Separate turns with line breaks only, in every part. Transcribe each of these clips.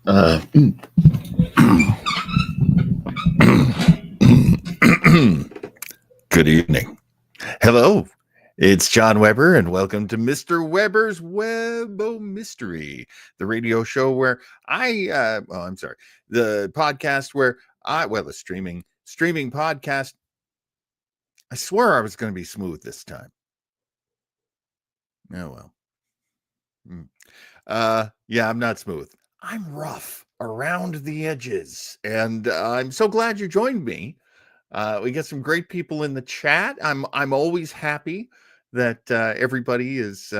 Uh, Good evening. Hello, it's John Weber, and welcome to Mr. Weber's Webo Mystery, the radio show where the podcast where the streaming podcast. I swear I was going to be smooth this time. Oh, well. Yeah, I'm not smooth. I'm rough around the edges, and I'm so glad you joined me. We get some great people in the chat. I'm always happy that everybody is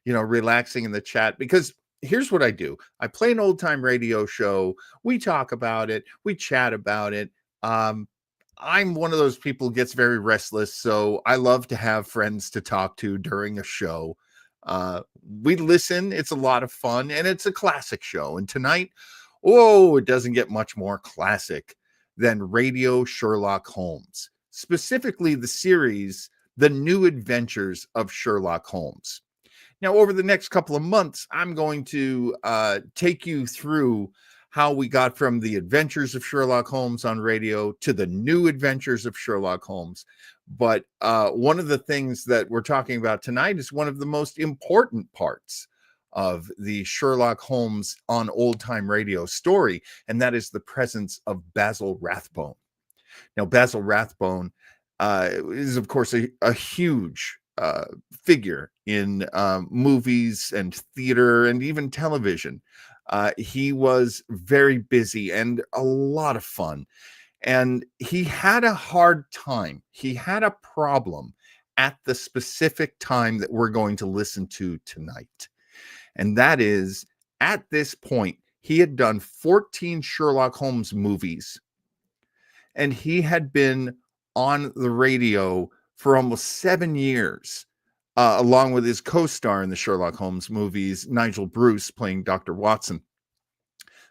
relaxing in the chat, because here's what I do. I play an old time radio show. We talk about it. We chat about it. I'm one of those people who gets very restless, so I love to have friends to talk to during a show. We listen. It's a lot of fun, and it's a classic show. And tonight, it doesn't get much more classic than Radio Sherlock Holmes, specifically the series, The New Adventures of Sherlock Holmes. Now, over the next couple of months, I'm going to take you through how we got from the adventures of Sherlock Holmes on radio to the new adventures of Sherlock Holmes. But one of the things that we're talking about tonight is one of the most important parts of the Sherlock Holmes on old time radio story, and that is the presence of Basil Rathbone. Now, Basil Rathbone is, of course, a huge figure in movies and theater and even television. He was very busy and a lot of fun. And he had a hard time. He had a problem at the specific time that we're going to listen to tonight. And that is, at this point, he had done 14 Sherlock Holmes movies, and he had been on the radio for almost 7 years, along with his co-star in the Sherlock Holmes movies, Nigel Bruce, playing Dr. Watson.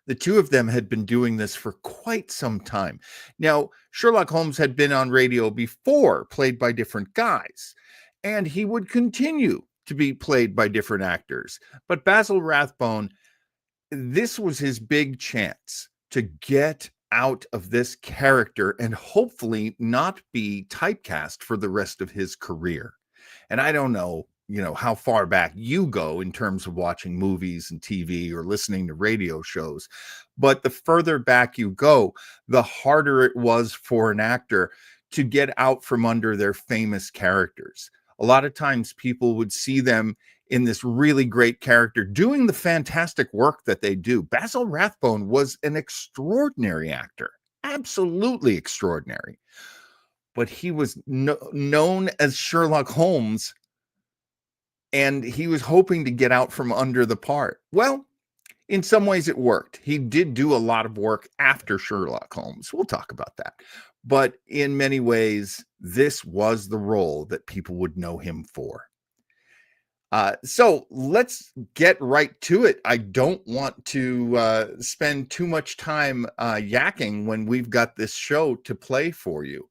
The two of them had been doing this for quite some time. Now, Sherlock Holmes had been on radio before, played by different guys, and he would continue to be played by different actors. But Basil Rathbone, this was his big chance to get out of this character and hopefully not be typecast for the rest of his career. And I don't know, how far back you go in terms of watching movies and TV or listening to radio shows, but the further back you go, the harder it was for an actor to get out from under their famous characters. A lot of times people would see them in this really great character doing the fantastic work that they do. Basil Rathbone was an extraordinary actor, absolutely extraordinary. But he was known as Sherlock Holmes, and he was hoping to get out from under the part. Well, in some ways it worked. He did do a lot of work after Sherlock Holmes. We'll talk about that. But in many ways, this was the role that people would know him for. So let's get right to it. I don't want to spend too much time yakking when we've got this show to play for you.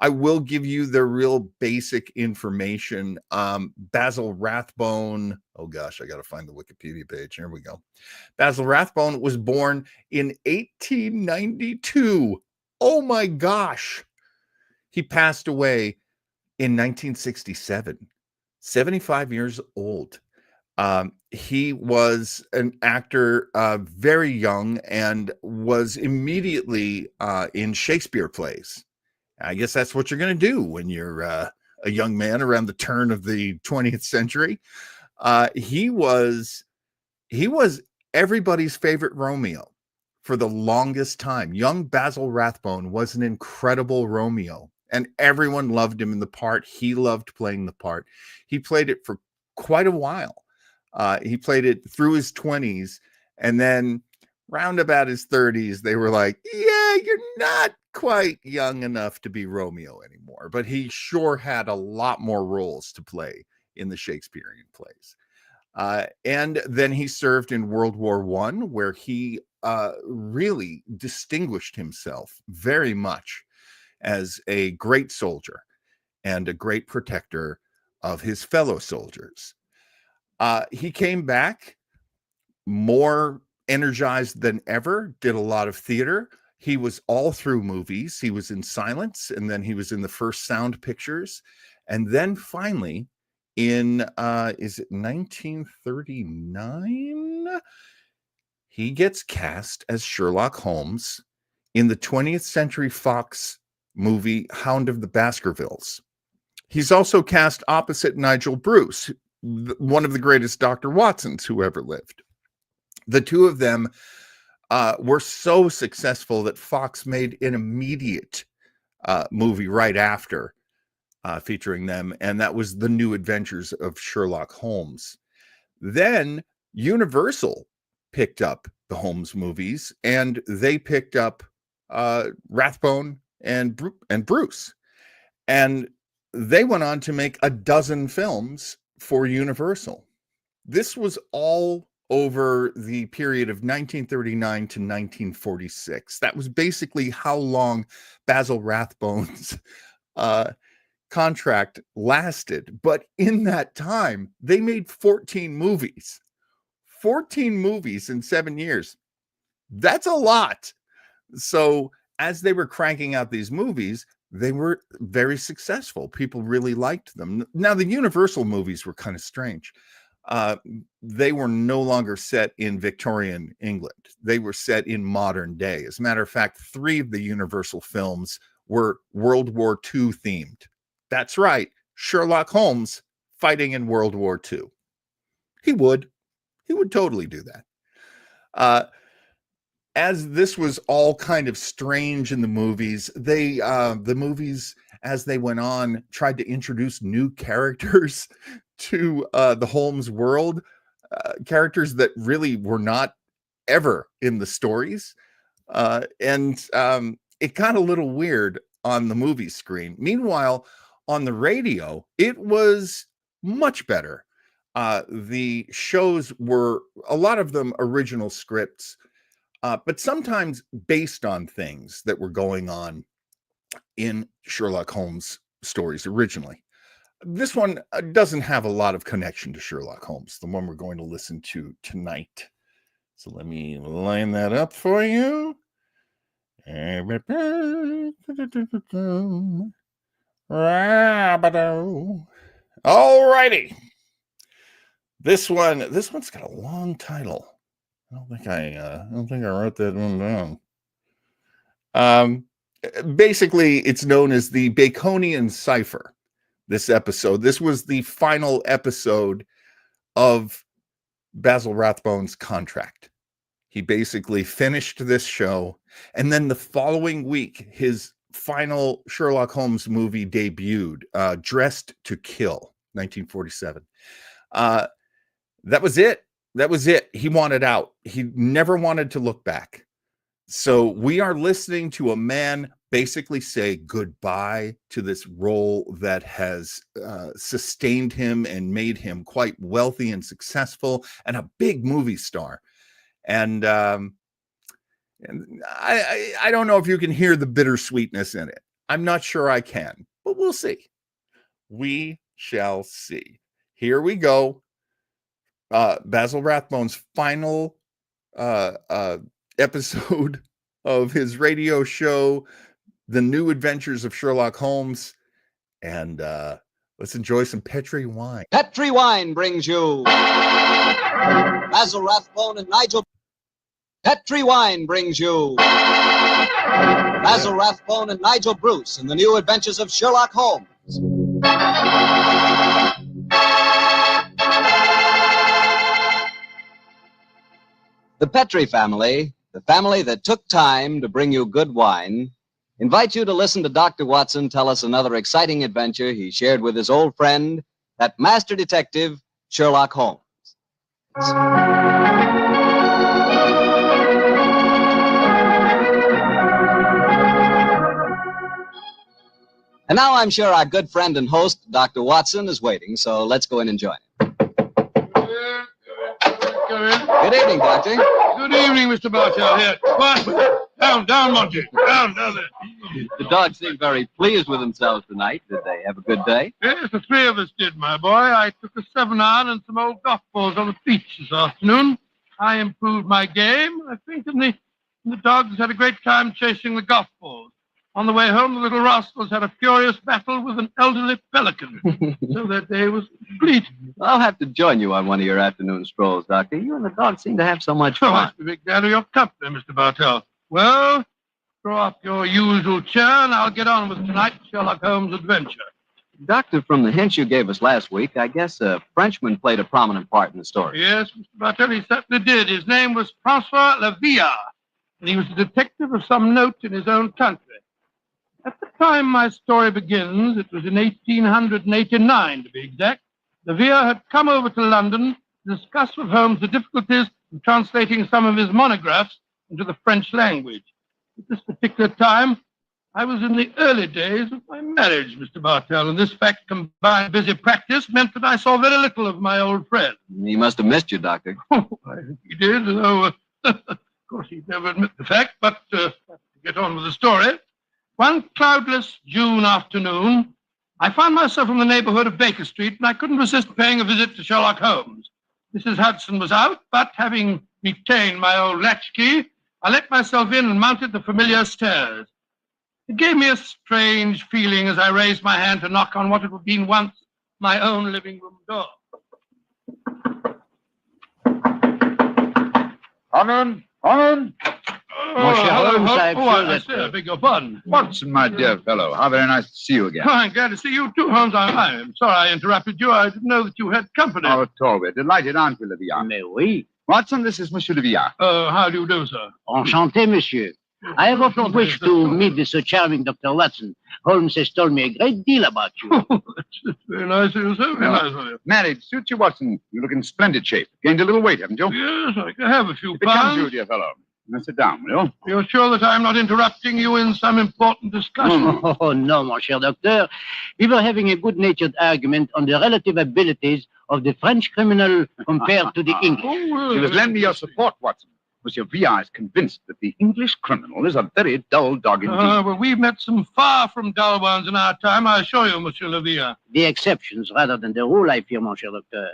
I will give you the real basic information. Basil Rathbone. Oh gosh, I got to find the Wikipedia page. Here we go. Basil Rathbone was born in 1892. Oh my gosh. He passed away in 1967, 75 years old. He was an actor very young and was immediately in Shakespeare plays. I guess that's what you're going to do when you're a young man around the turn of the 20th century. He was everybody's favorite Romeo for the longest time. Young Basil Rathbone was an incredible Romeo, and everyone loved him in the part. He loved playing the part. He played it for quite a while. He played it through his 20s, and then round about his 30s, they were like, yeah, you're not quite young enough to be Romeo anymore. But he sure had a lot more roles to play in the Shakespearean plays. And then he served in World War I, where he really distinguished himself very much as a great soldier and a great protector of his fellow soldiers. He came back more energized than ever, did a lot of theater. He was all through movies. He was in silence, and then he was in the first sound pictures. And then finally, in is it 1939? He gets cast as Sherlock Holmes in the 20th Century Fox movie Hound of the Baskervilles. He's also cast opposite Nigel Bruce, one of the greatest Dr. Watsons who ever lived. The two of them were so successful that Fox made an immediate movie right after featuring them, and that was The New Adventures of Sherlock Holmes. Then Universal picked up the Holmes movies, and they picked up Rathbone and Bruce, and they went on to make a dozen films for Universal. This was all over the period of 1939 to 1946. That was basically how long Basil Rathbone's contract lasted. But in that time, they made 14 movies. 14 movies in 7 years. That's a lot. So as they were cranking out these movies, they were very successful. People really liked them. Now, the Universal movies were kind of strange. They were no longer set in Victorian England. They were set in modern day. As a matter of fact, 3 of the Universal films were World War II themed. That's right. Sherlock Holmes fighting in World War II. He would totally do that. As this was all kind of strange in the movies, the movies, as they went on, tried to introduce new characters to the Holmes world, characters that really were not ever in the stories. And it got a little weird on the movie screen. Meanwhile, on the radio, it was much better. The shows were, a lot of them, original scripts, but sometimes based on things that were going on in Sherlock Holmes stories originally. This one doesn't have a lot of connection to Sherlock Holmes, the one we're going to listen to tonight. So let me line that up for you. All righty. This one's got a long title. I don't think I wrote that one down. Basically, it's known as the Baconian Cipher. This episode. This was the final episode of Basil Rathbone's contract. He basically finished this show, and then the following week, his final Sherlock Holmes movie debuted, Dressed to Kill, 1947. That was it. That was it. He wanted out. He never wanted to look back. So we are listening to a man basically say goodbye to this role that has sustained him and made him quite wealthy and successful and a big movie star. And I don't know if you can hear the bittersweetness in it. I'm not sure I can, but we'll see. We shall see. Here we go. Basil Rathbone's final episode of his radio show, The New Adventures of Sherlock Holmes. And let's enjoy some Petri wine.
Petri wine brings you Basil Rathbone and Nigel. Petri wine brings you Basil Rathbone and Nigel Bruce in The New Adventures of Sherlock Holmes. The Petri family, the family that took time to bring you good wine, invite you to listen to Dr. Watson tell us another exciting adventure he shared with his old friend, that master detective, Sherlock Holmes. And now I'm sure our good friend and host, Dr. Watson, is waiting, so let's go in and join him. Good evening, Doctor.
Good evening, Mr. Bartell. Here, quiet. Down, Monty. Down there.
The dogs seem very pleased with themselves tonight. Did they have a good day?
Yes, the 3 of us did, my boy. I took a 7-iron and some old golf balls on the beach this afternoon. I improved my game, I think, and the dogs had a great time chasing the golf balls. On the way home, the little rascals had a furious battle with an elderly pelican. So that day was complete.
I'll have to join you on one of your afternoon strolls, Doctor. You and the dog seem to have so much
Oh, I
fun.
must be big glad of your company, Mr. Bartell. Well, throw up your usual chair, and I'll get on with tonight's Sherlock Holmes adventure.
Doctor, from the hints you gave us last week, I guess a Frenchman played a prominent part in the story.
Yes, Mr. Bartell, he certainly did. His name was Francois Lavia, and he was a detective of some note in his own country. At the time my story begins, it was in 1889 to be exact, Lavia had come over to London to discuss with Holmes the difficulties in translating some of his monographs into the French language. At this particular time, I was in the early days of my marriage, Mr. Bartell, and this fact combined with busy practice meant that I saw very little of my old friend.
He must have missed you, Doctor.
Oh, I think he did, though, of course, he'd never admit the fact, but to get on with the story. One cloudless June afternoon, I found myself in the neighborhood of Baker Street, and I couldn't resist paying a visit to Sherlock Holmes. Mrs. Hudson was out, but having retained my old latchkey, I let myself in and mounted the familiar stairs. It gave me a strange feeling as I raised my hand to knock on what had been once my own living room door.
Come in, come in.
Monsieur
Holmes,
I'm sure that... I beg your pardon.
Watson, my dear fellow, how very nice to see you again.
Oh, I'm glad to see you too, Holmes. I'm sorry I interrupted you. I didn't know that you had company.
Not at all. We're delighted, aren't we, Lavia?
Mais oui.
Watson, this is Monsieur Lavia.
How do you do, sir?
Enchanté, monsieur. I have often wished to meet this charming Dr. Watson. Holmes has told me a great deal about you.
That's very nice of you, sir. Very nice of you.
Married, suits you, Watson. You look in splendid shape. Gained a little weight, haven't you?
Yes, I can have a few
It becomes you,
pounds.
dear fellow. Now sit down, will you?
You're sure that I'm not interrupting you in some important discussion?
Oh, no, mon cher docteur. We were having a good-natured argument on the relative abilities of the French criminal compared to the English.
You must lend me your support, Watson. Monsieur Villard is convinced that the English criminal is a very dull dog indeed.
Well, we've met some far from dull ones in our time, I assure you, Monsieur Lavia.
The exceptions rather than the rule, I fear, mon cher docteur.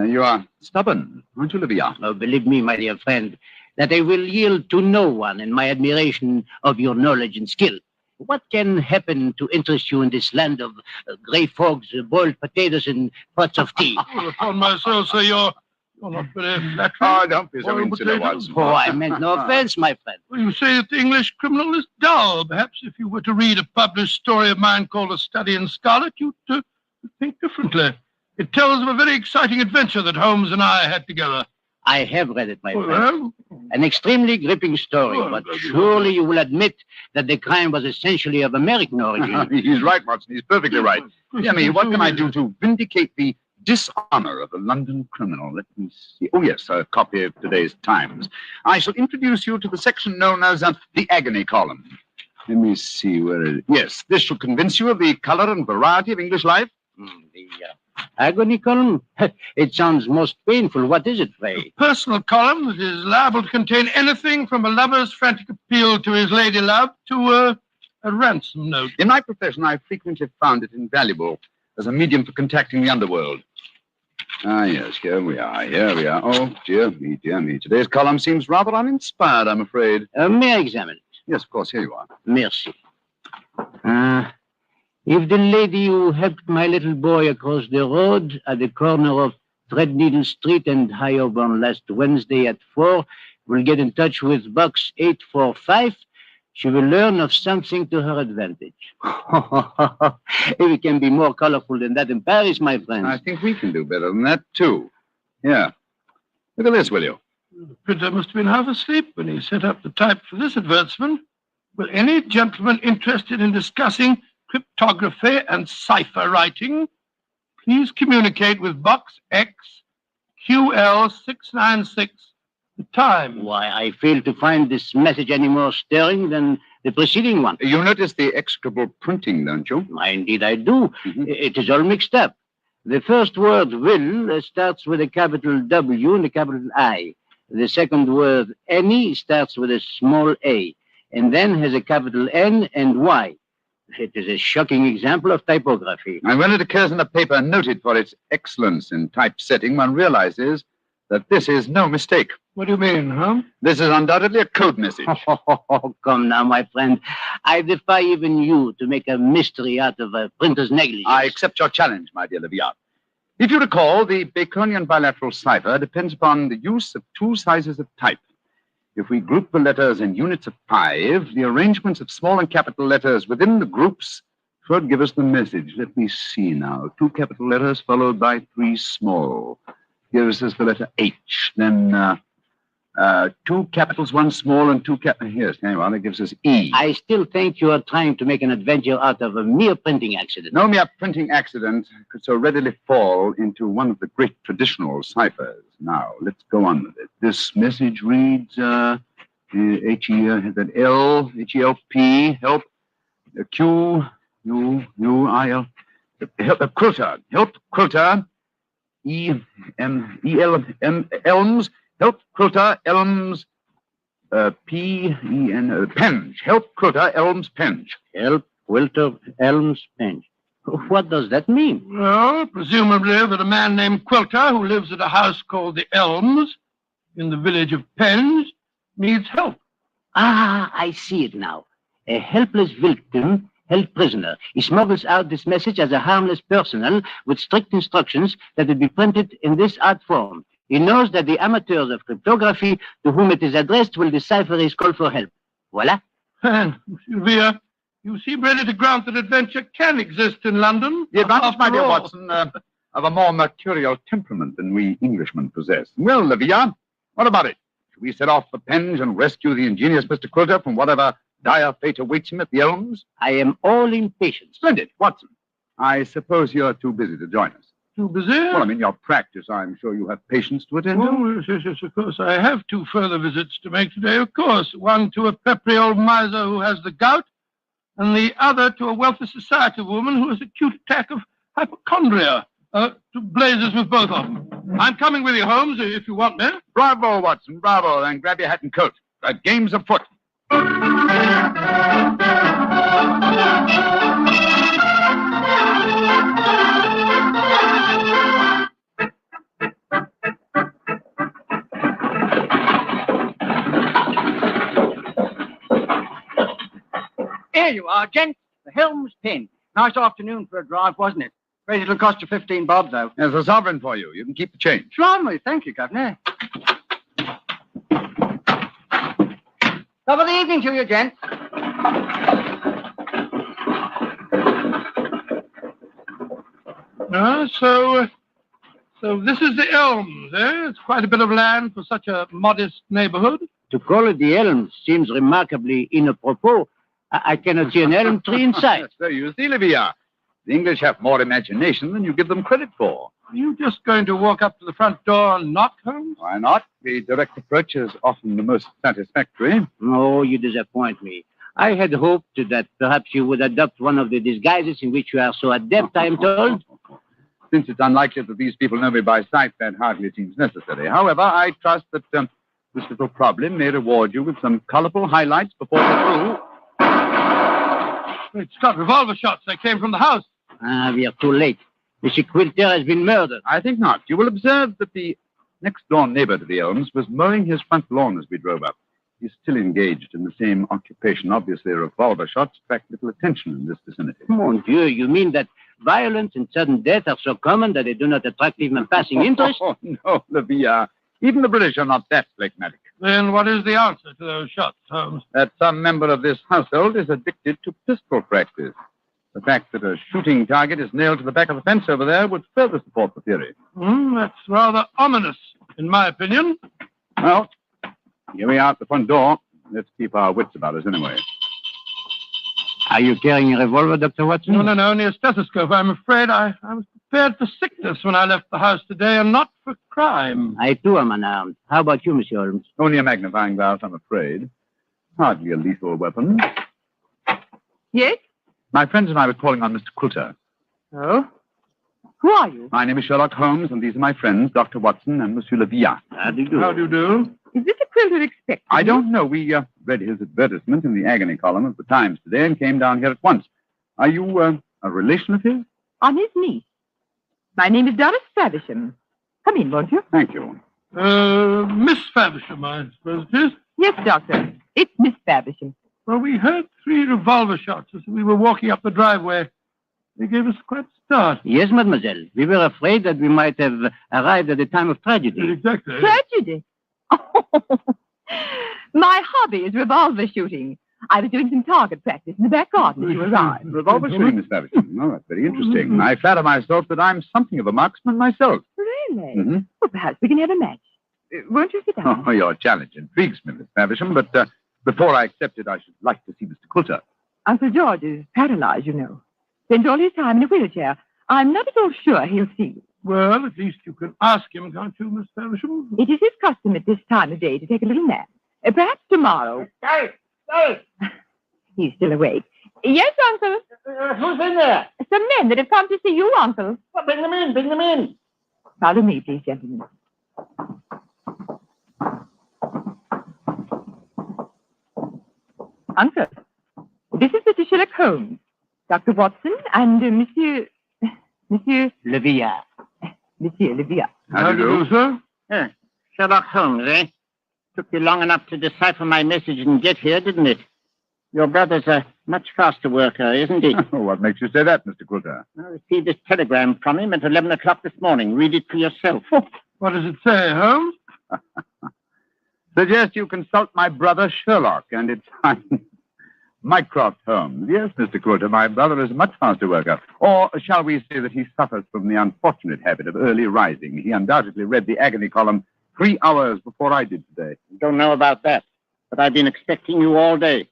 You are stubborn, aren't you, Lavia?
Oh, believe me, my dear friend, that I will yield to no one in my admiration of your knowledge and skill. What can happen to interest you in this land of gray fogs, boiled potatoes, and pots of tea?
Well, upon my soul, sir, you're not very flattering.
Oh, don't be so
Boiled
insular,
potatoes?
Watson.
Oh, I meant no offense, my friend.
Well, you say that the English criminal is dull. Perhaps if you were to read a published story of mine called A Study in Scarlet, you'd think differently. It tells of a very exciting adventure that Holmes and I had together.
I have read it, my friend.
Well,
An extremely gripping story,
Oh,
but
I'm glad you
surely you will admit that the crime was essentially of American origin.
He's right, Watson. He's perfectly right. Tell me, what can I do to vindicate the dishonor of a London criminal? Let me see. Oh, yes, a copy of today's Times. I shall introduce you to the section known as the agony column. Let me see where it is. Yes, this shall convince you of the color and variety of English life.
The agony column? It sounds most painful. What is it, Ray?
personal column that is liable to contain anything from a lover's frantic appeal to his lady love to a ransom note.
In my profession, I've frequently found it invaluable as a medium for contacting the underworld. Ah, yes, here we are. Oh, dear me, dear me. Today's column seems rather uninspired, I'm afraid.
May I examine it?
Yes, of course, here you are.
Merci. If the lady who helped my little boy across the road at the corner of Threadneedle Street and High Auburn last Wednesday at 4 will get in touch with box 845, she will learn of something to her advantage. If it can be more colorful than that in Paris, my friends.
I think we can do better than that, too. Yeah. Look at this, will you?
The printer must have been half asleep when he set up the type for this advertisement. Will any gentleman interested in discussing cryptography and cipher writing please communicate with Box X QL696, the time.
Why, I fail to find this message any more stirring than the preceding one.
You notice the execrable printing, don't you?
Indeed, I do. It is all mixed up. The first word, will, starts with a capital W and a capital I. The second word, any, starts with a small a, and then has a capital N and Y. It is a shocking example of typography.
And when it occurs in a paper noted for its excellence in typesetting, one realizes that this is no mistake.
What do you mean, huh?
This is undoubtedly a code message.
Oh, come now, my friend. I defy even you to make a mystery out of a printer's negligence.
I accept your challenge, my dear Leviat. If you recall, the Baconian bilateral cipher depends upon the use of two sizes of type. If we group the letters in units of 5, the arrangements of small and capital letters within the groups should give us the message. Let me see now. 2 capital letters followed by 3 small. Gives us the letter H. Then 2 capitals, 1 small, and 2 capitals. Yes, anyway, that gives us E.
I still think you are trying to make an adventure out of a mere printing accident.
No mere printing accident could so readily fall into one of the great traditional ciphers. Now, let's go on with it. This message reads H-E-L, H-E-L-P, help, Q, U-I-L, help, quilter, help, quilter, E-M-E-L-M, Elms, help, quilter, Elms, P-E-N, Penge, help, quilter, Elms, Penge.
Help, Quilter, Elms, Penge. What does that mean?
Well, presumably that a man named Quilter, who lives at a house called the Elms in the village of Penge, needs help.
Ah, I see it now. A helpless victim held prisoner. He smuggles out this message as a harmless personal with strict instructions that will be printed in this art form. He knows that the amateurs of cryptography to whom it is addressed will decipher his call for help. Voila.
And, Sylvia, you seem ready to grant that adventure can exist in London.
The advantage, my dear
After all.
Watson, of a more mercurial temperament than we Englishmen possess. Well, Livia, what about it? Should we set off for Penge and rescue the ingenious Mr. Quilter from whatever dire fate awaits him at the Elms?
I am all impatience.
Splendid. Watson, I suppose you're too busy to join us.
Too busy?
Well, I mean, your practice, I'm sure you have patience to attend to.
Oh, yes, of course. I have 2 further visits to make today, of course. One to a peppery old miser who has the gout, and the other to a wealthy society woman who has an acute attack of hypochondria. To blazes with both of them. I'm coming with you, Holmes, if you want me.
Bravo, Watson, bravo. Then grab your hat and coat. The game's afoot.
Here you are, gents. The Helms Pin. Nice afternoon for a drive, wasn't it? Afraid it'll cost you 15 bob, though.
There's a sovereign for you. You can keep the change.
Charming. Thank you, Governor. Top of the evening to you, gents.
So this is the Elms, eh? It's quite a bit of land for such a modest neighborhood.
To call it the Elms seems remarkably inappropriate. I cannot see an elm tree in sight.
So you see, Livia, the English have more imagination than you give them credit for.
Are you just going to walk up to the front door and knock, Holmes?
Why not? The direct approach is often the most satisfactory.
Oh, you disappoint me. I had hoped that perhaps you would adopt one of the disguises in which you are so adept, I am told.
Since it's unlikely that these people know me by sight, that hardly seems necessary. However, I trust that this little problem may reward you with some colorful highlights before we're through.
It's got revolver shots. They came from the house.
Ah, we are too late. Mr. Quilter has been murdered.
I think not. You will observe that the next-door neighbor to the Elms was mowing his front lawn as we drove up. He's still engaged in the same occupation. Obviously, revolver shots attract little attention in this vicinity.
Mon Dieu, you mean that violence and sudden death are so common that they do not attract even passing interest?
Oh, no, Livia. Even the British are not that phlegmatic.
Then what is the answer to those shots, Holmes?
That some member of this household is addicted to pistol practice. The fact that a shooting target is nailed to the back of the fence over there would further support the theory.
That's rather ominous, in my opinion.
Well, here we are at the front door. Let's keep our wits about us anyway.
Are you carrying a revolver, Dr. Watson?
No, only a stethoscope. I'm afraid I was prepared for sickness when I left the house today and not for crime.
I, too, am unarmed. How about you, Monsieur Holmes?
Only a magnifying glass, I'm afraid. Hardly a lethal weapon.
Yes?
My friends and I were calling on Mr. Quilter.
Oh? Who are you?
My name is Sherlock Holmes, and these are my friends, Dr. Watson and Monsieur Leviat.
How do you do?
How do you do?
Is this a Quilter expected?
I don't know. We read his advertisement in the agony column of the Times today and came down here at once. Are you a relation of his?
On his niece. My name is Doris Faversham. Come in, won't you?
Thank you.
Miss Faversham, I suppose it is.
Yes, Doctor. It's Miss Faversham.
Well, we heard 3 revolver shots as we were walking up the driveway. They gave us quite a start.
Yes, mademoiselle. We were afraid that we might have arrived at the time of tragedy.
Exactly.
Tragedy? My hobby is revolver shooting. I was doing some target practice in the back garden as you arrived.
Revolver shooting, Miss Faversham. Oh, that's very interesting. I flatter myself that I'm something of a marksman myself.
Really?
Mm-hmm.
Well, perhaps we can have a match. Won't you sit down?
Oh, your challenge intrigues me, Miss Faversham, but before I accept it, I should like to see Mr. Coulter.
Uncle George is paralyzed, you know. Spends all his time in a wheelchair. I'm not at all sure he'll see you.
Well, at least you can ask him, can't you, Miss Faversham?
It is his custom at this time of day to take a little nap. Perhaps tomorrow.
Hey!
He's still awake. Yes, Uncle.
Who's in there?
Some men that have come to see you, Uncle.
Well, bring them in, bring them in.
Follow me, please, gentlemen. Uncle, this is Mr. Sherlock Holmes, Dr. Watson, and Monsieur
Levia.
Levia.
How do you do?
sir?
Sherlock Holmes, eh? Took you long enough to decipher my message and get here, didn't it? Your brother's a much faster worker, isn't he?
Oh, what makes you say that, Mr. Coulter?
I received this telegram from him at 11 o'clock this morning. Read it for yourself.
What does it say, Holmes?
Suggest you consult my brother Sherlock, and it's Mycroft Holmes. Yes, Mr. Coulter, my brother is a much faster worker. Or shall we say that he suffers from the unfortunate habit of early rising? He undoubtedly read the agony column 3 hours before I did today.
Don't know about that, but I've been expecting you all day.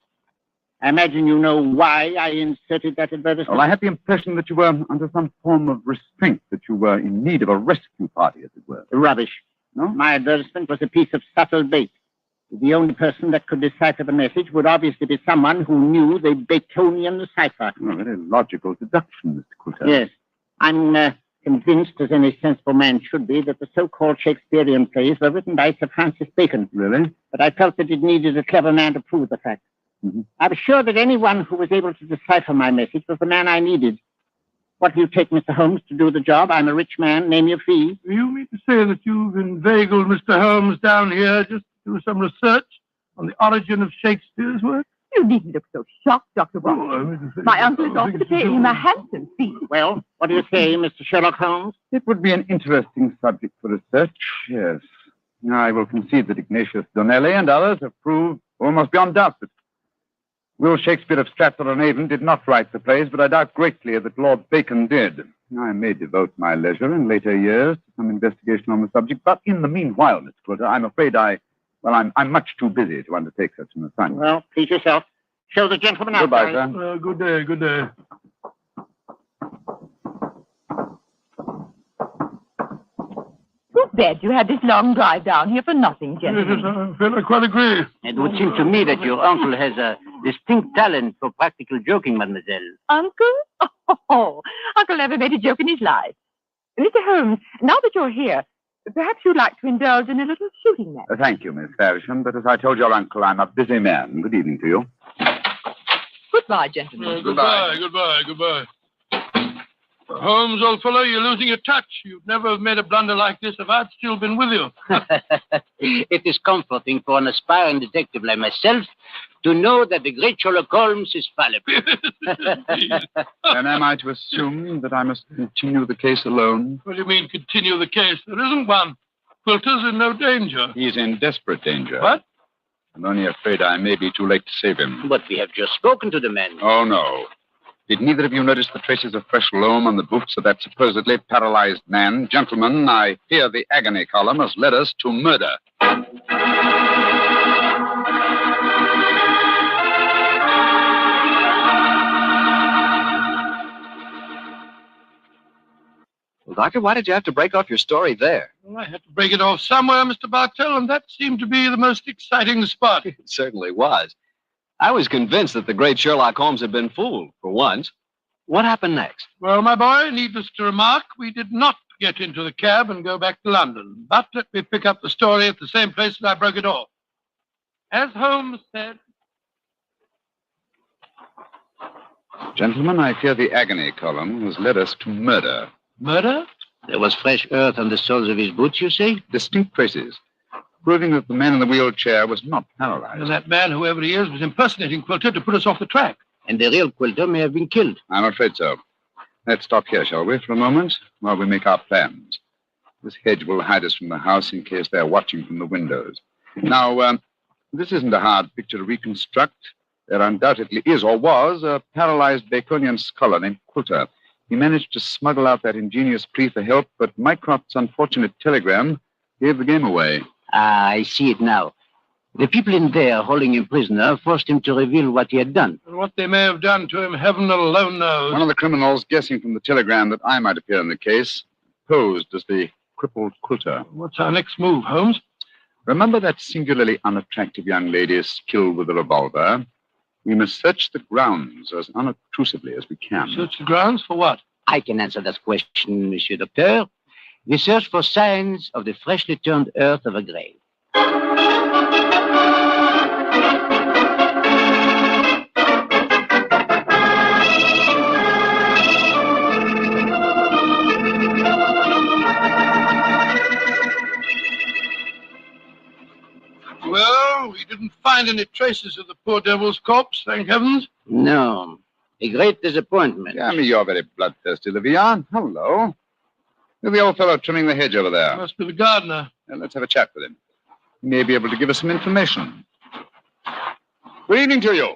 I imagine you know why I inserted that advertisement.
Well, I had the impression that you were under some form of restraint, that you were in need of a rescue party, as it were.
Rubbish.
No?
My advertisement was a piece of subtle bait. The only person that could decipher the message would obviously be someone who knew the Baconian Cipher.
Oh, very logical deduction, Mr. Coulter.
Yes. I'm convinced, as any sensible man should be, that the so-called Shakespearean plays were written by Sir Francis Bacon.
Really?
But I felt that it needed a clever man to prove the fact.
Mm-hmm.
I was sure that anyone who was able to decipher my message was the man I needed. What do you take, Mr. Holmes, to do the job? I'm a rich man. Name your fee.
Do you mean to say that you've inveigled Mr. Holmes down here just to do some research on the origin of Shakespeare's work?
You needn't look so shocked, Dr. Watson. My uncle is offered to pay him a handsome fee.
Well, what do you say, Mr. Sherlock Holmes?
It would be an interesting subject for research, yes. I will concede that Ignatius Donnelly and others have proved almost beyond doubt that Will Shakespeare of Stratford-on-Avon did not write the plays, but I doubt greatly that Lord Bacon did. I may devote my leisure in later years to some investigation on the subject, but in the meanwhile, Mr. Coulter, I'm afraid I'm much too busy to undertake such an assignment.
Well, please yourself. Show the gentleman out.
Goodbye, sir.
Good day, good day.
Too bad you had this long drive down here for nothing,
Yes,
gentlemen.
I feel I quite agree.
It would seem to me that your uncle has a distinct talent for practical joking, mademoiselle.
Uncle? Oh, Uncle never made a joke in his life. Mr. Holmes, now that you're here, perhaps you'd like to indulge in a little shooting match.
Thank you, Miss Faversham, but as I told your uncle, I'm a busy man. Good evening to you.
Goodbye, gentlemen.
Goodbye. Holmes, old fellow, you're losing your touch. You'd never have made a blunder like this if I'd still been with you.
It is comforting for an aspiring detective like myself to know that the great Sherlock Holmes is fallible.
And am I to assume that I must continue the case alone?
What do you mean, continue the case? There isn't one. Quilter's in no danger.
He's in desperate danger.
What?
I'm only afraid I may be too late to save him.
But we have just spoken to the man.
Oh, no. Did neither of you notice the traces of fresh loam on the boots of that supposedly paralyzed man? Gentlemen, I fear the agony column has led us to murder.
Well, Doctor, why did you have to break off your story there?
Well, I had to break it off somewhere, Mr. Bartell, and that seemed to be the most exciting spot.
It certainly was. I was convinced that the great Sherlock Holmes had been fooled, for once. What happened next?
Well, my boy, needless to remark, we did not get into the cab and go back to London. But let me pick up the story at the same place that I broke it off. As Holmes said...
Gentlemen, I fear the agony column has led us to murder.
Murder?
There was fresh earth on the soles of his boots, you say?
Distinct traces, proving that the man in the wheelchair was not
And
paralyzed.
that man, whoever he is, was impersonating Quilter to put us off the track.
And the real Quilter may have been killed.
I'm afraid so. Let's stop here, shall we, for a moment, while we make our plans. This hedge will hide us from the house in case they're watching from the windows. Now, this isn't a hard picture to reconstruct. There undoubtedly is, or was, a paralyzed Baconian scholar named Quilter. He managed to smuggle out that ingenious plea for help, but Mycroft's unfortunate telegram gave the game away.
Ah, I see it now. The people in there holding him prisoner forced him to reveal what he had done.
And what they may have done to him, heaven alone knows.
One of the criminals, guessing from the telegram that I might appear in the case, posed as the crippled Quilter.
What's our next move, Holmes?
Remember that singularly unattractive young lady skilled with a revolver? We must search the grounds as unobtrusively as we can.
Search the grounds for what?
I can answer that question, Monsieur Docteur. We search for signs of the freshly turned earth of a grave.
Well, we didn't find any traces of the poor devil's corpse, thank heavens.
No. A great disappointment.
Damn me, you're very bloodthirsty, Olivia. Hello. You're the old fellow trimming the hedge over there.
Must be the gardener.
Well, let's have a chat with him. He may be able to give us some information. Good evening to you.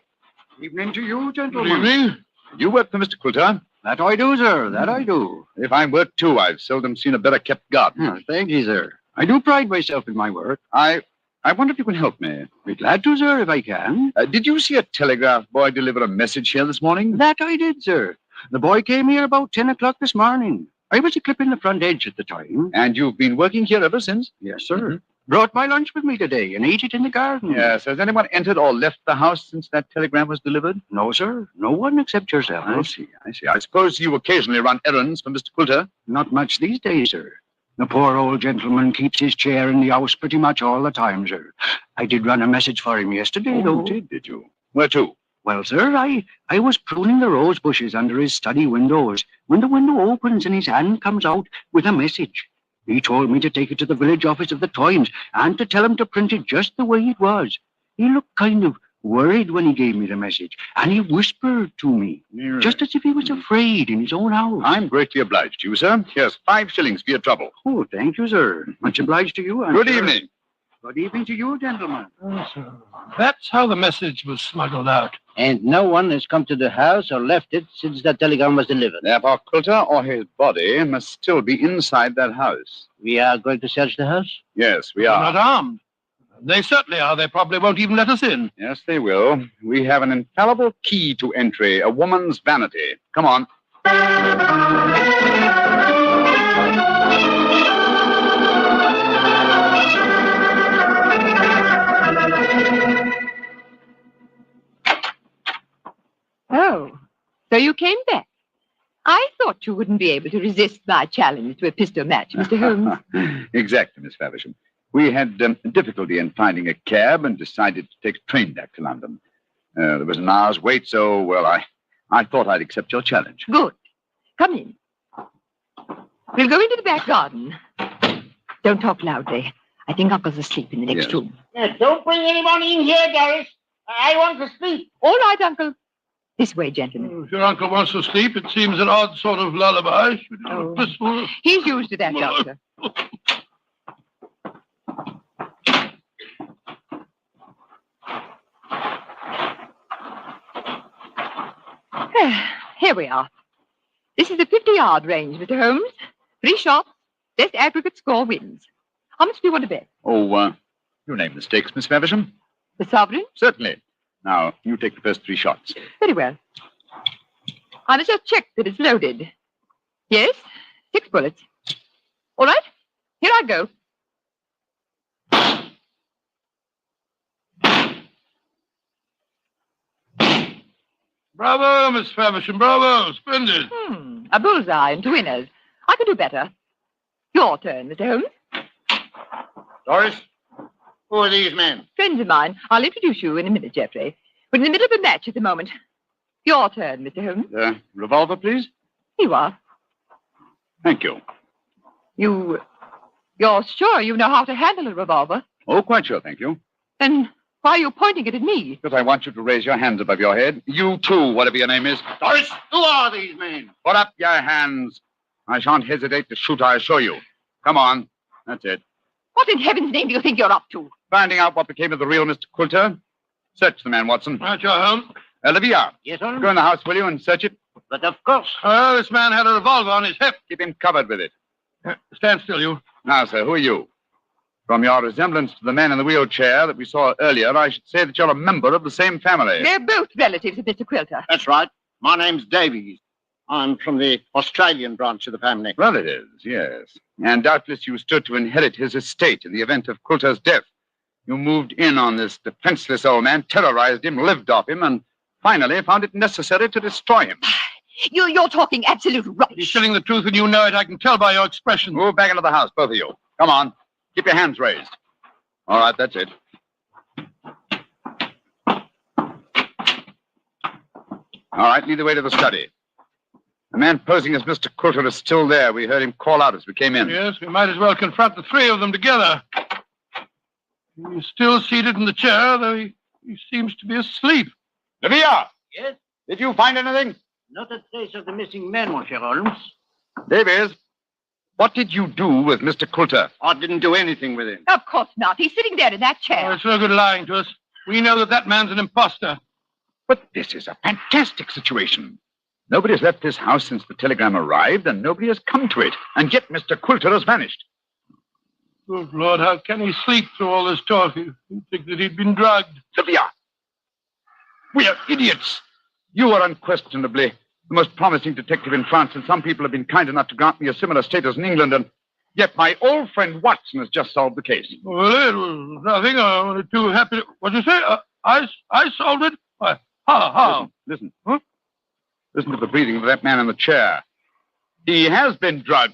Evening to you,
Good
gentlemen.
evening.
You work for Mr. Quilter?
That I do, sir. That I do.
If I work too, I've seldom seen a better kept garden.
Thank you, sir. I do pride myself in my work.
I wonder if you can help me.
Be glad to, sir, if I can.
Did you see a telegraph boy deliver a message here this morning?
That I did, sir. The boy came here about 10 o'clock this morning. I was clipping the front edge at the time.
And you've been working here ever since?
Yes, sir. Brought my lunch with me today and ate it in the garden.
Yes. Has anyone entered or left the house since that telegram was delivered?
No, sir. No one except yourself.
I see. I suppose you occasionally run errands for Mr. Quilter?
Not much these days, sir. The poor old gentleman keeps his chair in the house pretty much all the time, sir. I did run a message for him yesterday, though.
Did you? Where to?
Well, sir, I was pruning the rose bushes under his study windows when the window opens and his hand comes out with a message. He told me to take it to the village office of the Times and to tell him to print it just the way it was. He looked kind of worried when he gave me the message, and he whispered to me, just as if he was afraid in his own house.
I'm greatly obliged to you, sir. Here's 5 shillings for your trouble.
Oh, thank you, sir. Much obliged to you.
Good evening.
Good evening to you, gentlemen.
That's how the message was smuggled out.
And no one has come to the house or left it since that telegram was delivered.
Therefore, Quilter or his body must still be inside that house.
We are going to search the house?
Yes, we
They're
are.
not armed. They certainly are. They probably won't even let us in.
Yes, they will. We have an infallible key to entry, a woman's vanity. Come on.
Oh, so you came back. I thought you wouldn't be able to resist my challenge to a pistol match, Mr. Holmes.
Exactly, Miss Faversham. We had difficulty in finding a cab and decided to take a train back to London. There was an hour's wait, so, well, I thought I'd accept your challenge.
Good. Come in. We'll go into the back garden. Don't talk loudly. I think Uncle's asleep in the next
Yes.
room.
Don't bring anyone in here, Doris. I want to sleep.
All right, Uncle. This way, gentlemen.
If your uncle wants to sleep, it seems an odd sort of lullaby. Should you have a pistol?
He's used to that, Doctor. Here we are. This is a 50-yard range, Mr. Holmes. 3 shots, best aggregate score wins. How much do you want to bet?
Oh, you name the stakes, Miss Faversham?
The sovereign?
Certainly. Now, you take the first 3 shots.
Very well. I must just check that it's loaded. Yes, 6 bullets. All right, here I go.
Bravo, Miss Faversham, bravo. Splendid.
A bullseye and 2 winners. I can do better. Your turn, Mr. Holmes.
Doris, who are these men?
Friends of mine. I'll introduce you in a minute, Geoffrey. We're in the middle of a match at the moment. Your turn, Mr. Holmes.
Revolver, please.
Here you are.
Thank you.
You're sure you know how to handle a revolver?
Oh, quite sure, thank you.
Then why are you pointing it at me?
Because I want you to raise your hands above your head. You too, whatever your name is.
Doris, who are these men?
Put up your hands. I shan't hesitate to shoot, I assure you. Come on. That's it.
What in heaven's name do you think you're up to?
Finding out what became of the real Mr. Coulter. Search the man, Watson.
Right, your Holmes.
Olivia,
Yes, sir.
go in the house, will you, and search it?
But of course.
Oh, this man had a revolver on his hip.
Keep him covered with it.
Stand still, you.
Now, sir, who are you? From your resemblance to the man in the wheelchair that we saw earlier, I should say that you're a member of the same family.
They're both relatives of Mr. Quilter.
That's right. My name's Davies. I'm from the Australian branch of the family.
Relatives, yes. And doubtless you stood to inherit his estate in the event of Coulter's death. You moved in on this defenseless old man, terrorized him, lived off him, and finally found it necessary to destroy him.
You're talking absolute rubbish.
You're telling the truth and you know it. I can tell by your expression.
Move back into the house, both of you. Come on. Keep your hands raised. All right, that's it. All right, lead the way to the study. The man posing as Mr. Coulter is still there. We heard him call out as we came in.
Yes, we might as well confront the three of them together. He's still seated in the chair, though he seems to be asleep.
Olivia!
Yes?
Did you find anything?
Not a trace of the missing man, Monsieur Holmes.
Davies, what did you do with Mr. Coulter?
I didn't do anything with him.
Of course not. He's sitting there in that
Oh,
chair.
it's no good lying to us. We know that man's an imposter.
But this is a fantastic situation. Nobody has left this house since the telegram arrived, and nobody has come to it. And yet Mr. Coulter has vanished.
Good Lord, how can he sleep through all this talk? You'd think that he'd been drugged.
Olivia, we are idiots. You are unquestionably the most promising detective in France, and some people have been kind enough to grant me a similar status in England, and yet my old friend Watson has just solved the case.
Well, it was nothing. I'm only too happy. What'd you say? I solved it? Why, how?
Listen. Huh? Listen to the breathing of that man in the chair. He has been drugged.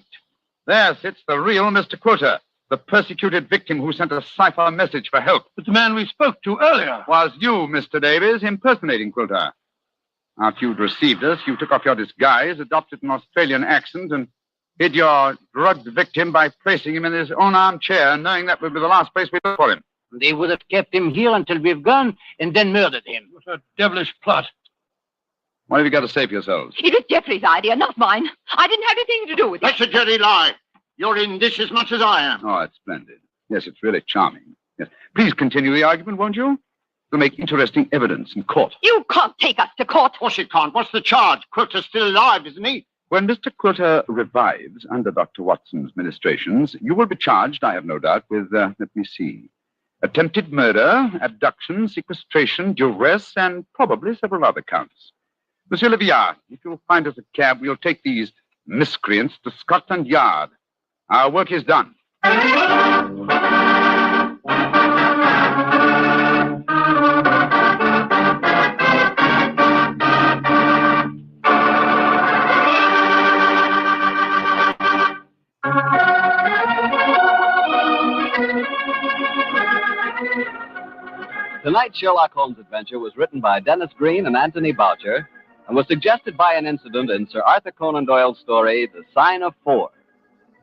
There sits the real Mr. Coulter, the persecuted victim who sent a cipher message for help.
But the man we spoke to earlier.
Was you, Mr. Davies, impersonating Coulter. After you'd received us, you took off your disguise, adopted an Australian accent, and hid your drugged victim by placing him in his own armchair, knowing that would be the last place we'd look for him.
They would have kept him here until we've gone and then murdered him.
What a devilish plot.
What have you got to say for yourselves?
It was Jeffrey's idea, not mine. I didn't have anything to do with it.
That's a dirty lie. You're in this as much as I am.
Oh, it's splendid. Yes, it's really charming. Yes. Please continue the argument, won't you? It'll make interesting evidence in court.
You can't take us to court.
Of course you can't. What's the charge? Quilter's still alive, isn't he?
When Mr. Coulter revives under Dr. Watson's ministrations, you will be charged, I have no doubt, with, let me see, attempted murder, abduction, sequestration, duress, and probably several other counts. Monsieur Leviard, if you'll find us a cab, we'll take these miscreants to Scotland Yard. Our work is done.
Tonight's Sherlock Holmes adventure was written by Dennis Green and Anthony Boucher and was suggested by an incident in Sir Arthur Conan Doyle's story, The Sign of Four.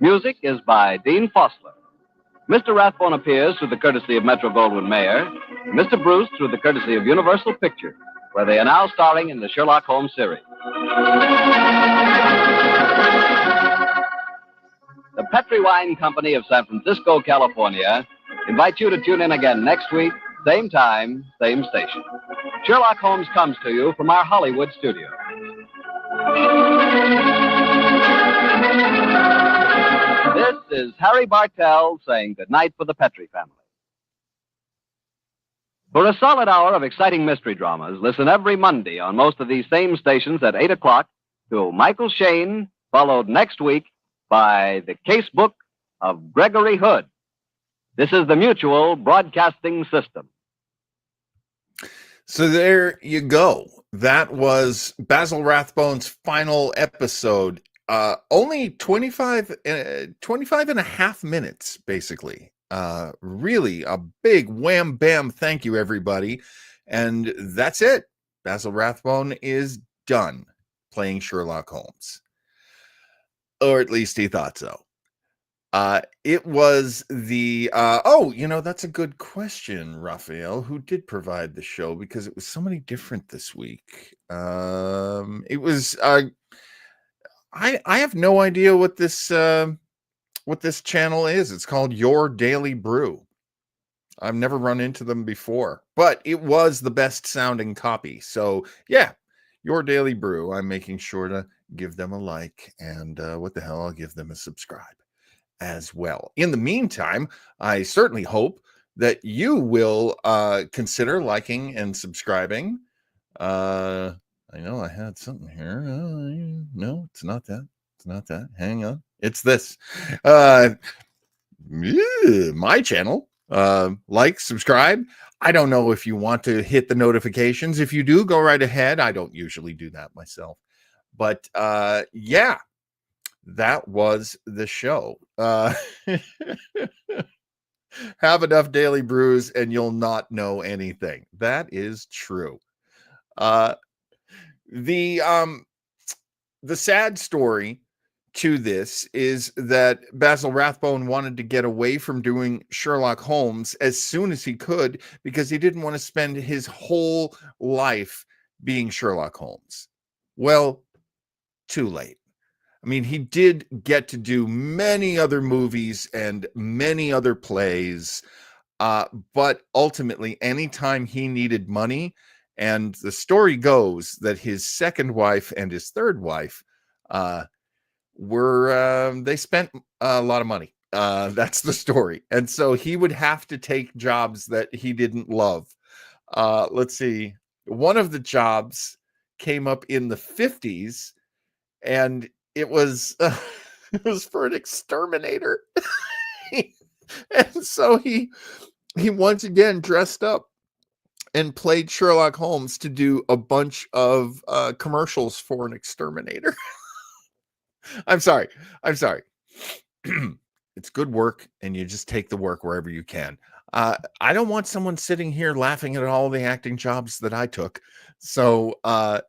Music is by Dean Fossler. Mr. Rathbone appears through the courtesy of Metro-Goldwyn-Mayer, and Mr. Bruce through the courtesy of Universal Pictures, where they are now starring in the Sherlock Holmes series. The Petri Wine Company of San Francisco, California, invites you to tune in again next week, same time, same station. Sherlock Holmes comes to you from our Hollywood studio. This is Harry Bartell saying goodnight for the Petri family. For a solid hour of exciting mystery dramas, listen every Monday on most of these same stations at 8 o'clock to Michael Shayne, followed next week by The Casebook of Gregory Hood. This is the Mutual Broadcasting System.
So there you go. That was Basil Rathbone's final episode. Only 25 and a half minutes, basically. Really a big wham bam thank you, everybody. And that's it. Basil Rathbone is done playing Sherlock Holmes. Or at least he thought so. It was the oh, that's a good question, Raphael. Who did provide the show? Because it was so many different this week. It was I have no idea what this channel is. It's called Your Daily Brew. I've never run into them before, but it was the best sounding copy. So yeah, Your Daily Brew. I'm making sure to give them a like, and what the hell, I'll give them a subscribe as well. In the meantime, I certainly hope that you will consider liking and subscribing. I know I had something here. No, it's not that. It's not that. Hang on. It's this. My channel. Like, subscribe. I don't know if you want to hit the notifications. If you do, go right ahead. I don't usually do that myself. But yeah, that was the show. Have enough daily brews and you'll not know anything. That is true. The sad story to this is that Basil Rathbone wanted to get away from doing Sherlock Holmes as soon as he could because he didn't want to spend his whole life being Sherlock Holmes. Well, too late. I mean, he did get to do many other movies and many other plays, but ultimately, anytime he needed money, and the story goes that his second wife and his third wife they spent a lot of money. That's the story. And so he would have to take jobs that he didn't love. Let's see. One of the jobs came up in the 50s, and it was it was for an exterminator. And so he once again dressed up and played Sherlock Holmes to do a bunch of commercials for an exterminator. I'm sorry. It's good work, and you just take the work wherever you can. I don't want someone sitting here laughing at all the acting jobs that I took. So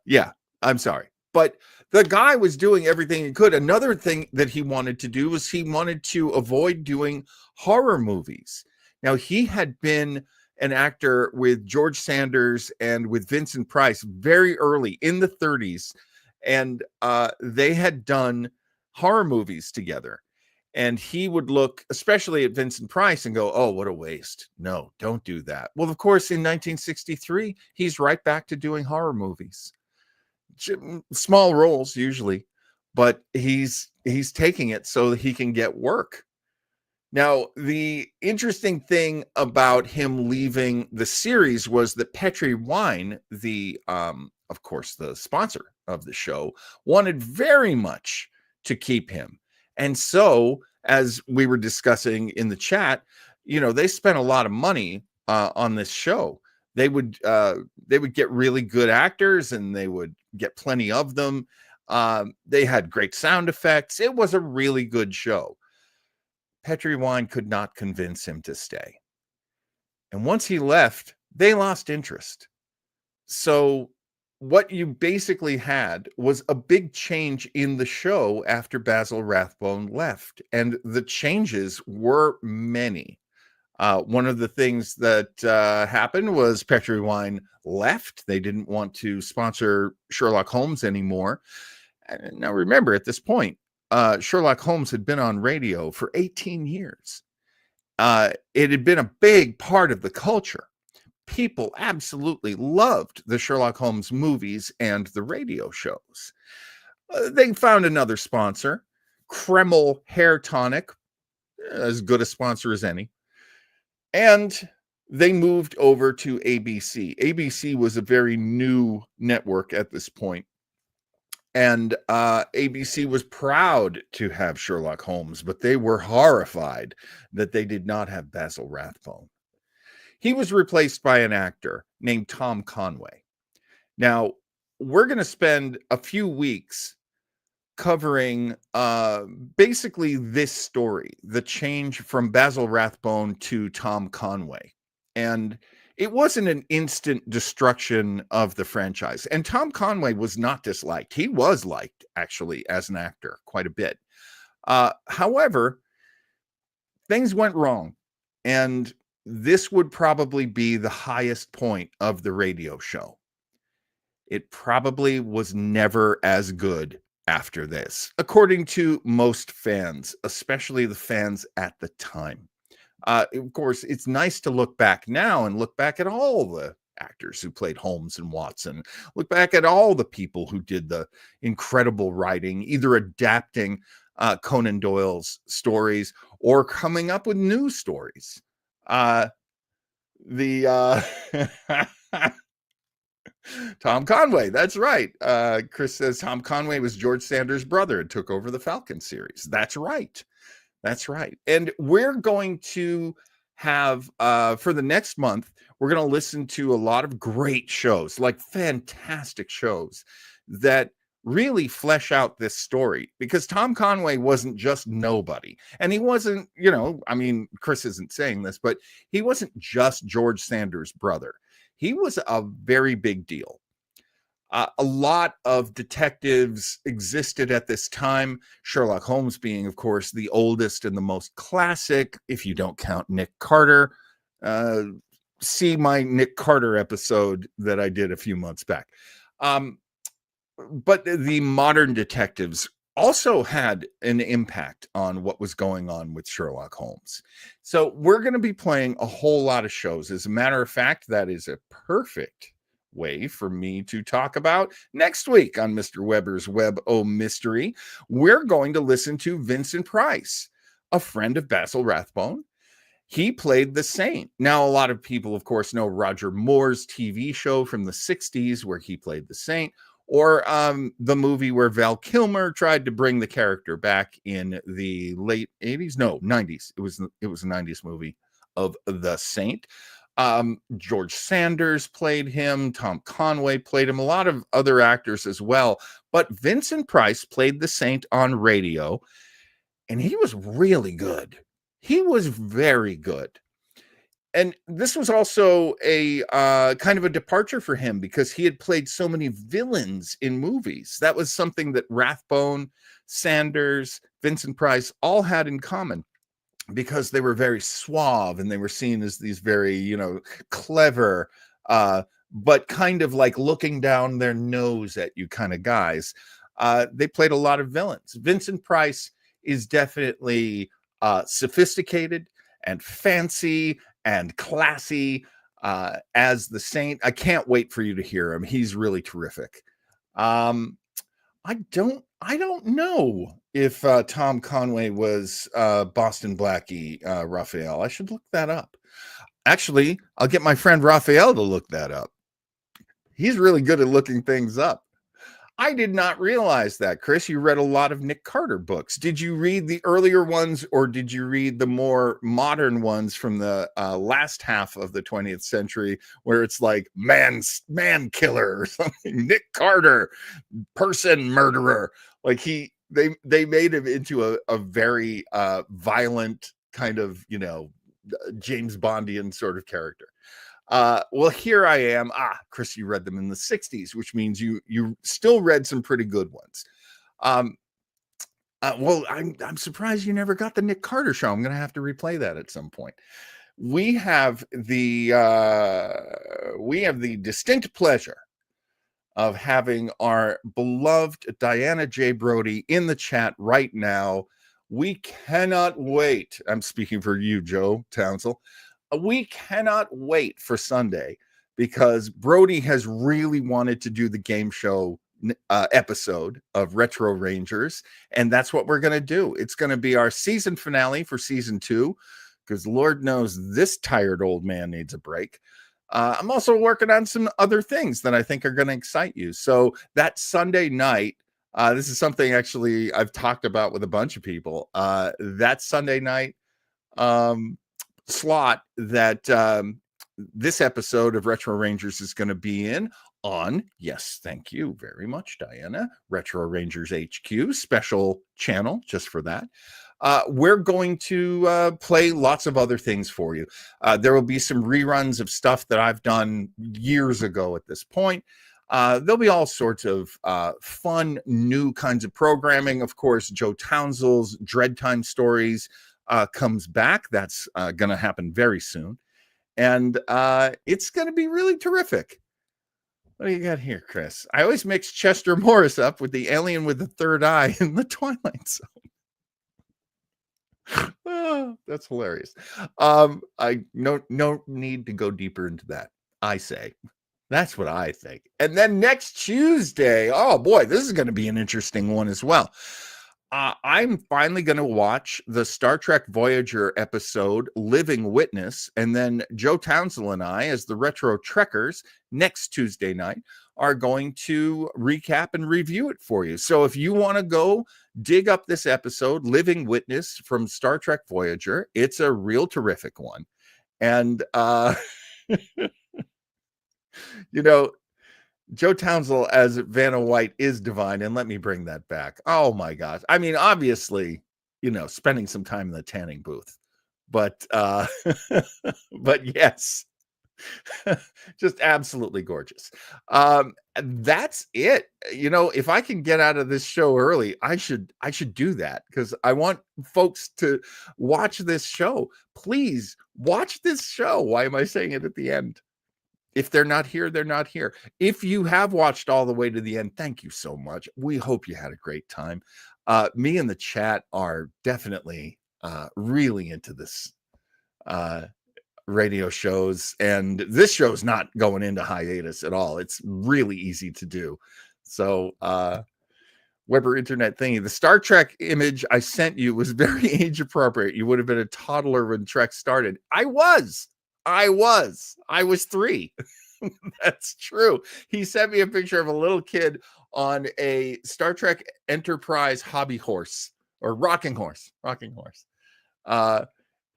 yeah, I'm sorry. But the guy was doing everything he could. Another thing that he wanted to do was he wanted to avoid doing horror movies. Now, he had been an actor with George Sanders and with Vincent Price very early in the 30s. And they had done horror movies together. And he would look, especially at Vincent Price, and go, oh, what a waste. No, don't do that. Well, of course, in 1963, he's right back to doing horror movies. Small roles, usually, but he's taking it so that he can get work. Now, the interesting thing about him leaving the series was that Petri Wine, of course, the sponsor of the show, wanted very much to keep him. And so, as we were discussing in the chat, they spent a lot of money on this show. They would get really good actors, and they would get plenty of them. They had great sound effects. It was a really good show. Petri Wine could not convince him to stay. And once he left, they lost interest. So what you basically had was a big change in the show after Basil Rathbone left. And the changes were many. One of the things that happened was Petri Wine left. They didn't want to sponsor Sherlock Holmes anymore. And now remember, at this point, Sherlock Holmes had been on radio for 18 years. It had been a big part of the culture. People absolutely loved the Sherlock Holmes movies and the radio shows. They found another sponsor, Kreml Hair Tonic, as good a sponsor as any. And they moved over to ABC. ABC was a very new network at this point. And ABC was proud to have Sherlock Holmes, but they were horrified that they did not have Basil Rathbone. He was replaced by an actor named Tom Conway. Now, we're going to spend a few weeks covering basically this story, the change from Basil Rathbone to Tom Conway. And it wasn't an instant destruction of the franchise. And Tom Conway was not disliked. He was liked, actually, as an actor quite a bit. However, things went wrong, and this would probably be the highest point of the radio show. It probably was never as good after this, according to most fans, especially the fans at the time. Of course, it's nice to look back now and look back at all the actors who played Holmes and Watson, look back at all the people who did the incredible writing, either adapting Conan Doyle's stories or coming up with new stories. Tom Conway, that's right. Chris says Tom Conway was George Sanders' brother and took over the Falcon series. That's right. That's right. And we're going to have, for the next month, we're going to listen to a lot of great shows, like fantastic shows that really flesh out this story, because Tom Conway wasn't just nobody. And he wasn't, I mean, Chris isn't saying this, but he wasn't just George Sanders' brother. He was a very big deal. A lot of detectives existed at this time, Sherlock Holmes being, of course, the oldest and the most classic, if you don't count Nick Carter. See my Nick Carter episode that I did a few months back. But the modern detectives also had an impact on what was going on with Sherlock Holmes. So we're going to be playing a whole lot of shows. As a matter of fact, that is a perfect way for me to talk about next week on Mr. Weber's Web O Mystery. We're going to listen to Vincent Price, a friend of Basil Rathbone. He played the Saint. Now, a lot of people, of course, know Roger Moore's TV show from the 60s where he played the Saint, or the movie where Val Kilmer tried to bring the character back in the late 80s, no, 90s. It was a 90s movie of the Saint. George Sanders played him. Tom Conway played him. A lot of other actors as well. But Vincent Price played the Saint on radio, and he was really good. He was very good. And this was also a kind of a departure for him because he had played so many villains in movies. That was something that Rathbone, Sanders, Vincent Price all had in common, because they were very suave and they were seen as these very, clever, but kind of like looking down their nose at you kind of guys. They played a lot of villains. Vincent Price is definitely sophisticated and fancy and classy as the Saint. I can't wait for you to hear him. He's really terrific. I don't know if Tom Conway was Boston Blackie Raphael. I should look that up. Actually, I'll get my friend Raphael to look that up. He's really good at looking things up. I did not realize that, Chris. You read a lot of Nick Carter books. Did you read the earlier ones, or did you read the more modern ones from the last half of the 20th century, where it's like man killer or something? Nick Carter, person murderer. Like they made him into a very violent kind of, James Bondian sort of character. Well, here I am. Chris, you read them in the 60s, which means you still read some pretty good ones. Well, I'm surprised you never got the Nick Carter show. I'm going to have to replay that at some point. We have the distinct pleasure of having our beloved Diana J. Brody in the chat right now. We cannot wait. I'm speaking for you, Joe Townsell. We cannot wait for Sunday, because Brody has really wanted to do the game show episode of Retro Rangers, and that's what we're going to do. It's going to be our season finale for season 2, because Lord knows this tired old man needs a break. I'm also working on some other things that I think are going to excite you. So that Sunday night, this is something actually I've talked about with a bunch of people. That Sunday night slot that this episode of Retro Rangers is going to be in on, yes, thank you very much, Diana, Retro Rangers HQ, special channel just for that. We're going to play lots of other things for you. There will be some reruns of stuff that I've done years ago at this point. There'll be all sorts of fun, new kinds of programming. Of course, Joe Townsell's Dread Time stories comes back. That's going to happen very soon. And it's going to be really terrific. What do you got here, Chris? I always mix Chester Morris up with the alien with the third eye in the Twilight Zone. Oh, that's hilarious. I no need to go deeper into that. I say. That's what I think. And then next Tuesday, oh boy, this is going to be an interesting one as well. I'm finally going to watch the Star Trek Voyager episode Living Witness, and then Joe Townsend and I, as the Retro Trekkers, next Tuesday night, are going to recap and review it for you. So if you want to go dig up this episode, Living Witness from Star Trek Voyager, it's a real terrific one. And, you know, Joe Townsend as Vanna White is divine, and let me bring that back. Oh my gosh. I mean, obviously, you know, spending some time in the tanning booth, but but yes, just absolutely gorgeous. That's it. You know, if I can get out of this show early, I should do that, because I want folks to watch this show. Please watch this show. Why am I saying it at the end? If they're not here, they're not here. If you have watched all the way to the end, thank you so much. We hope you had a great time. Me and the chat are definitely really into this radio shows, and this show's not going into hiatus at all. It's really easy to do. So Weber Internet thingy. The Star Trek image I sent you was very age appropriate. You would have been a toddler when Trek started. I was 3. That's true. He sent me a picture of a little kid on a Star Trek Enterprise hobby horse, or rocking horse. And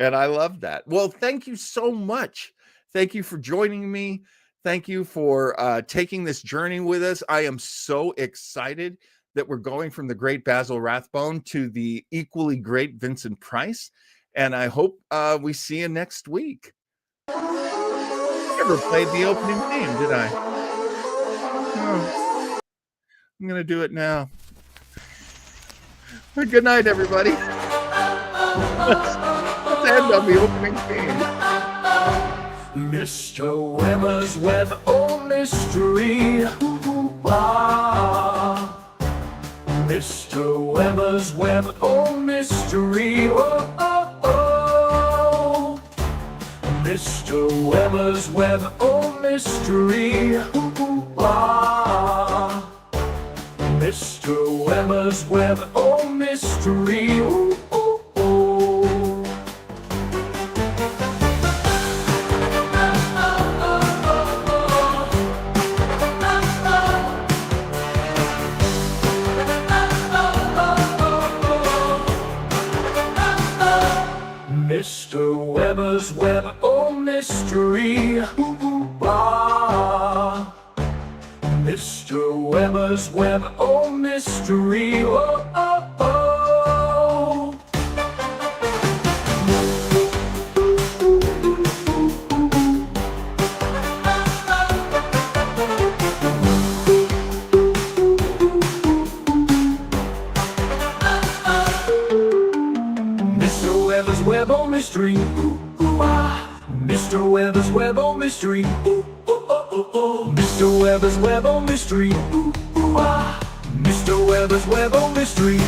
I love that. Well, thank you so much. Thank you for joining me. Thank you for taking this journey with us. I am so excited that we're going from the great Basil Rathbone to the equally great Vincent Price. And I hope we see you next week. Never played the opening theme, did I? Oh, I'm going to do it now. Good night, everybody. Let's end on the opening theme.
Mr. Weber's Web, oh mystery. Ah. Mr. Weber's Web, oh mystery. Oh, oh, oh. Mr. Weber's Web, oh mystery. Ah. Mr. Weber's Web, oh mystery. Ooh, ooh, ooh. Mr. Weber's Web, oh mystery. Ah. Mr. Weber's Web, oh mystery. Oh, oh, oh. Mr. Weber's Web, oh mystery. Mr. Weber's Web, oh mystery. Mr. Weber's Web, oh mystery. Mr. Weber's Web, oh mystery.